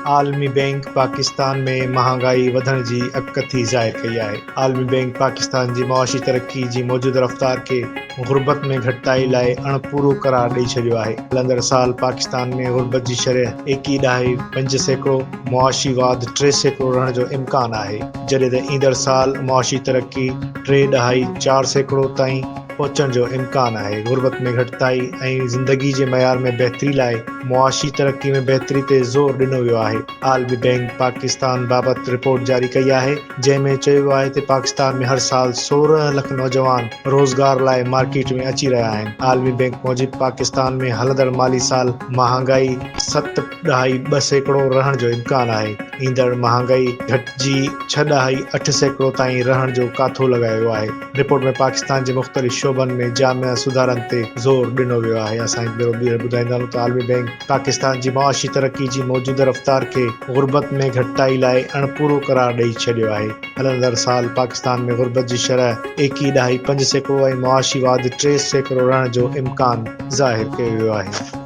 आलमी बैंक पाकिस्तान में महांगाई वधण जी अकथी ज़ाहिर कई आहे। आलमी बैंक पाकिस्तान जी मुआशी तरक्की जी मौजूदा रफ़्तार के गुर्बत में घटिताई लाइ अणपूरो करार ॾेई छॾियो आहे। हलंदड़ साल पाकिस्तान में गुर्बत जी शरह 21.5%, मुआशी वाध 3% रहण जो इम्कान आहे, जॾहिं त ईंदड़ साल मुआशी तरक्की 3.4% ताईं पहुचण जो इम्कान आहे। गुर्बत में घटिताई ऐं ज़िंदगी जे मयार में बहितरी लाइ मुआशी तरक्की में बहितरी ते ज़ोर ॾिनो वियो आहे। आलमी बैंक पाकिस्तान बाबति रिपोर्ट जारी कई आहे, जंहिं में चयो वियो आहे त पाकिस्तान में हर साल 16 लख नौजवान रोज़गार लाइ मार्केट में अची रहिया आहिनि। आलमी बैंक मूजिबि पाकिस्तान में हलंदड़ माली साल महांगाई 7.2% रहण जो इम्कान आहे। ईंदड़ महांगाई घटिजी 6.8% ताईं रहण जो काथो लॻायो आहे। रिपोर्ट में पाकिस्तान जे मुख़्तलिफ़ शोबनि में जामिया सुधारनि ते ज़ोर ॾिनो वियो आहे। असां ॿीहर ॿुधाईंदा आहियूं त आलमी बैंक पाकिस्तान जी मुआशी तरक्की जी मौजूदा रफ़्तार खे गुर्बत में घटिताई लाइ अणपूरो करार ॾेई छॾियो आहे। हलंदड़ साल पाकिस्तान में गुर्बत जी शरह 21.5% ऐं मुआशी वाध 3% रहण जो इम्कान ज़ाहिर कयो वियो आहे।